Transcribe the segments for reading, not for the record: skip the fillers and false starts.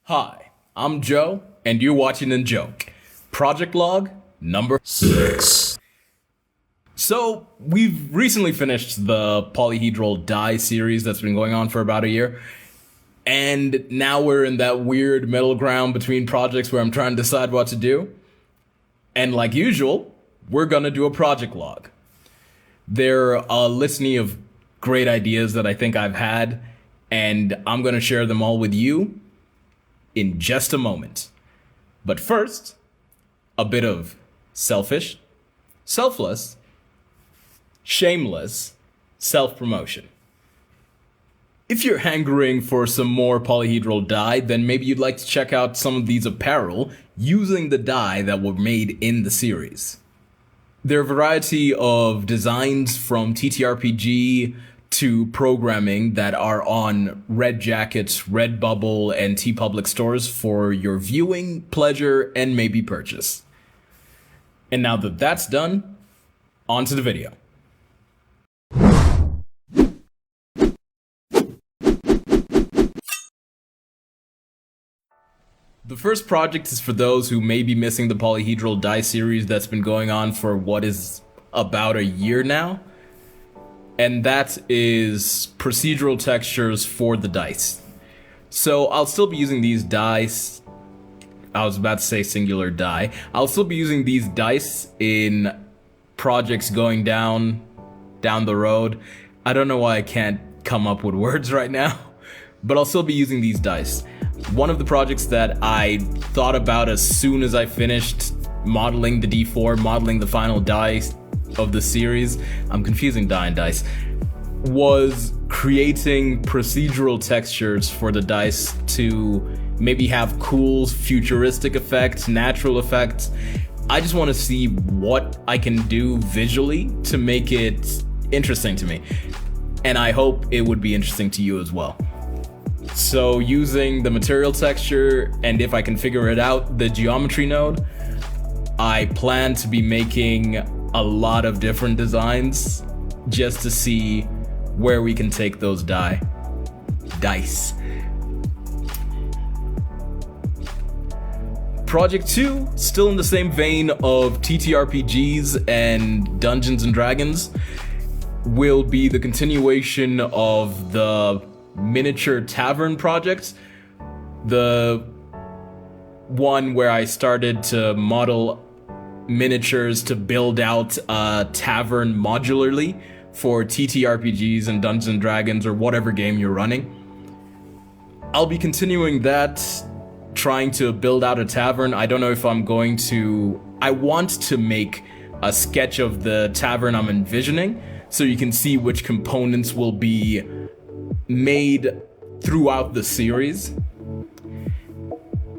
Hi, I'm Joe, and you're watching and Joke. Project log number 6. So, we've recently finished the polyhedral die series that's been going on for about a year. And now we're in that weird middle ground between projects where I'm trying to decide what to do. And like usual, we're gonna do a project log. There are a litany of great ideas that I think I've had, and I'm gonna share them all with you in just a moment. But first, a bit of selfish, selfless, shameless self-promotion. If you're hankering for some more polyhedral dye, then maybe you'd like to check out some of these apparel using the dye that were made in the series. There are a variety of designs from TTRPG to programming that are on Red Jacket's Redbubble and TeePublic stores for your viewing, pleasure, and maybe purchase. And now that that's done, on to the video. The first project is for those who may be missing the polyhedral die series that's been going on for what is about a year now. And that is procedural textures for the dice. So I'll still be using these dice. I was about to say singular die. I'll still be using these dice in projects going down the road. I don't know why I can't come up with words right now, but I'll still be using these dice. One of the projects that I thought about as soon as I finished modeling the D4, modeling the final dice of the series, I'm confusing die and dice, was creating procedural textures for the dice to maybe have cool futuristic effects, natural effects. I just want to see what I can do visually to make it interesting to me. And I hope it would be interesting to you as well. So using the material texture, and if I can figure it out, the geometry node, I plan to be making a lot of different designs just to see where we can take those dice. Project 2, still in the same vein of TTRPGs and Dungeons and Dragons, will be the continuation of the miniature tavern project. The one where I started to model miniatures to build out a tavern modularly for TTRPGs and Dungeons and Dragons or whatever game you're running. I'll be continuing that, trying to build out a tavern. I don't know if I'm going to... I want to make a sketch of the tavern I'm envisioning so you can see which components will be made throughout the series.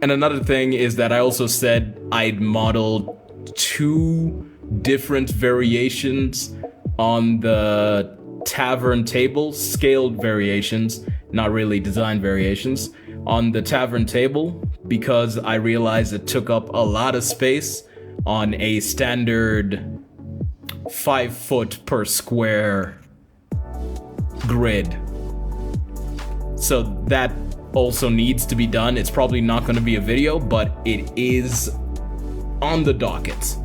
And another thing is that I also said I'd model 2 different variations on the tavern table, scaled variations, not really design variations, on the tavern table, because I realized it took up a lot of space on a standard 5 foot per square grid. So that also needs to be done. It's probably not going to be a video, but it is on the docket.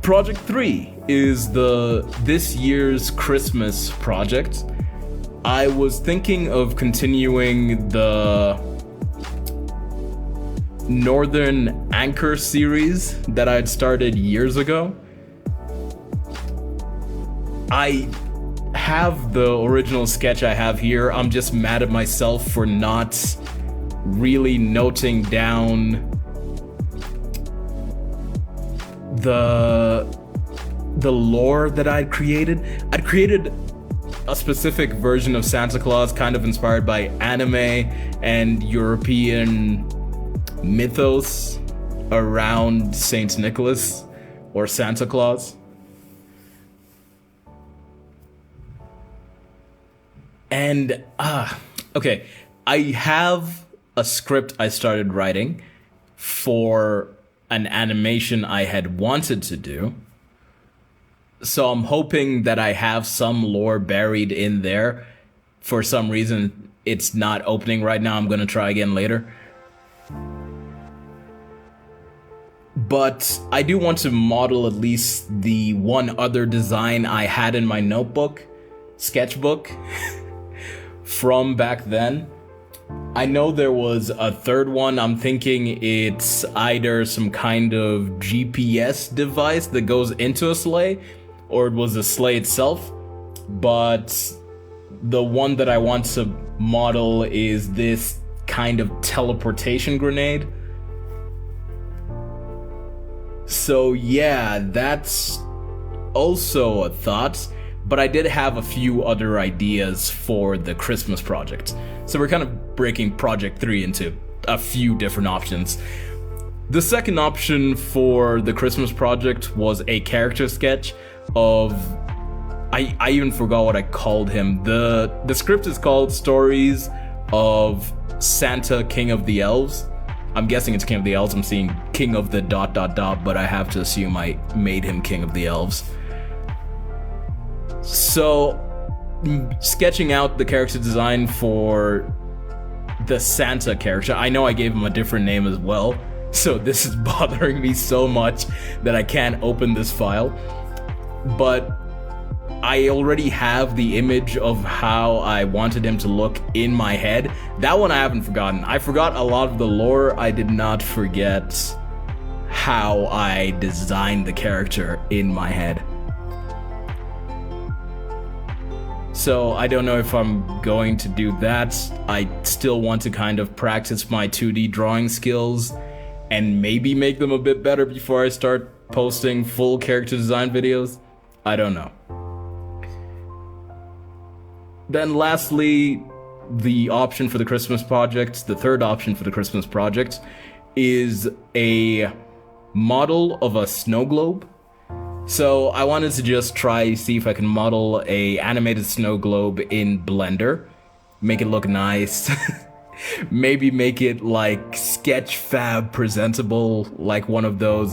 Project 3 is this year's Christmas project. I was thinking of continuing the Northern Anchor series that I'd started years ago. I have the original sketch I have here. I'm just mad at myself for not really noting down the lore that I'd created. I'd created a specific version of Santa Claus kind of inspired by anime and European mythos around Saint Nicholas or Santa Claus. And, okay, I have a script I started writing for an animation I had wanted to do. So I'm hoping that I have some lore buried in there for some reason it's not opening right now. I'm gonna try again later. But I do want to model at least the one other design I had in my notebook, sketchbook, from back then. I know there was a third one. I'm thinking it's either some kind of GPS device that goes into a sleigh, or it was a sleigh itself. But the one that I want to model is this kind of teleportation grenade. So yeah, that's also a thought, but I did have a few other ideas for the Christmas project. So we're kind of breaking Project 3 into a few different options. The second option for the Christmas project was a character sketch of... I even forgot what I called him. The script is called Stories of Santa, King of the Elves. I'm guessing it's King of the Elves. I'm seeing King of the ... but I have to assume I made him King of the Elves. So, sketching out the character design for the Santa character, I know I gave him a different name as well, so this is bothering me so much that I can't open this file. But I already have the image of how I wanted him to look in my head. That one I haven't forgotten. I forgot a lot of the lore. I did not forget how I designed the character in my head. So I don't know if I'm going to do that. I still want to kind of practice my 2D drawing skills and maybe make them a bit better before I start posting full character design videos. I don't know. Then lastly, the option for the Christmas project, the third option for the Christmas project, is a model of a snow globe. So I wanted to just see if I can model a animated snow globe in Blender, make it look nice, maybe make it like Sketchfab presentable, like one of those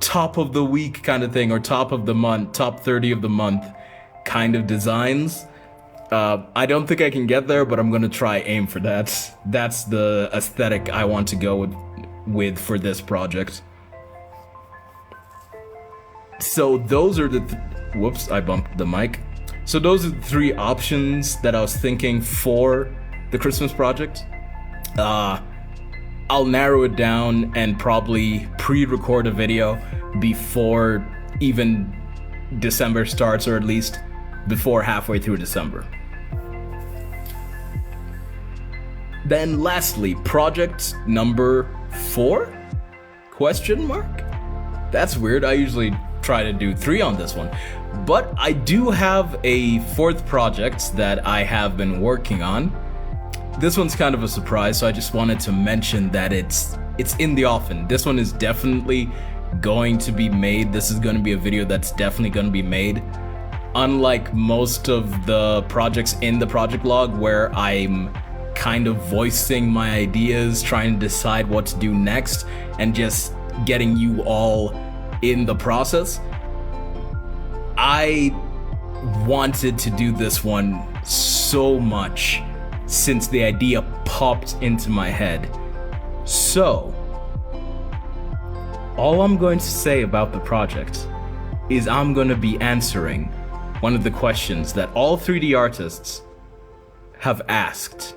top of the week kind of thing, or top of the month, top 30 of the month kind of designs. I don't think I can get there, but I'm gonna try aim for that. That's the aesthetic I want to go with for this project. So those are the whoops, I bumped the mic. So those are the three options that I was thinking for the Christmas project. I'll narrow it down and probably pre-record a video before even December starts, or at least before halfway through December. Then lastly, project number 4? Question mark? That's weird. I usually try to do 3 on this one. But I do have a 4th project that I have been working on. This one's kind of a surprise, so I just wanted to mention that it's in the offing. This one is definitely going to be made. This is going to be a video that's definitely going to be made. Unlike most of the projects in the project log where I'm kind of voicing my ideas, trying to decide what to do next, and just getting you all in the process, I wanted to do this one so much since the idea popped into my head. So, all I'm going to say about the project is I'm going to be answering one of the questions that all 3D artists have asked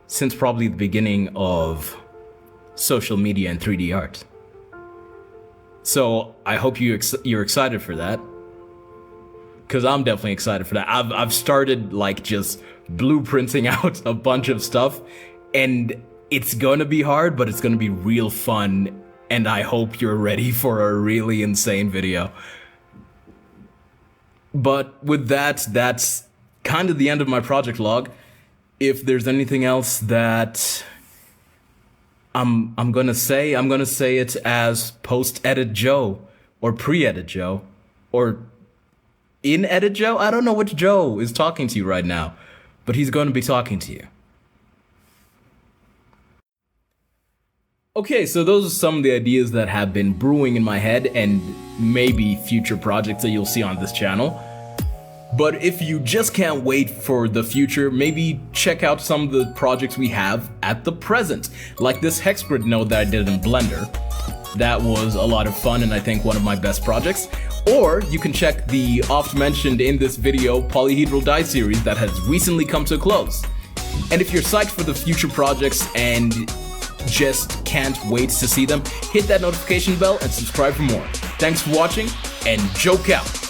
since probably the beginning of social media and 3D art. So I hope you're excited for that, because I'm definitely excited for that. I've started like just blueprinting out a bunch of stuff, and it's gonna be hard, but it's gonna be real fun, and I hope you're ready for a really insane video. But with that, that's kind of the end of my project log. If there's anything else that I'm gonna say it as post-edit Joe, or pre-edit Joe, or in-edit Joe. I don't know which Joe is talking to you right now, but he's going to be talking to you. Okay, so those are some of the ideas that have been brewing in my head, and maybe future projects that you'll see on this channel. But if you just can't wait for the future, maybe check out some of the projects we have at the present, like this hex grid node that I did in Blender. That was a lot of fun and I think one of my best projects. Or you can check the oft mentioned in this video polyhedral die series that has recently come to a close. And if you're psyched for the future projects and just can't wait to see them, hit that notification bell and subscribe for more. Thanks for watching, and joke out!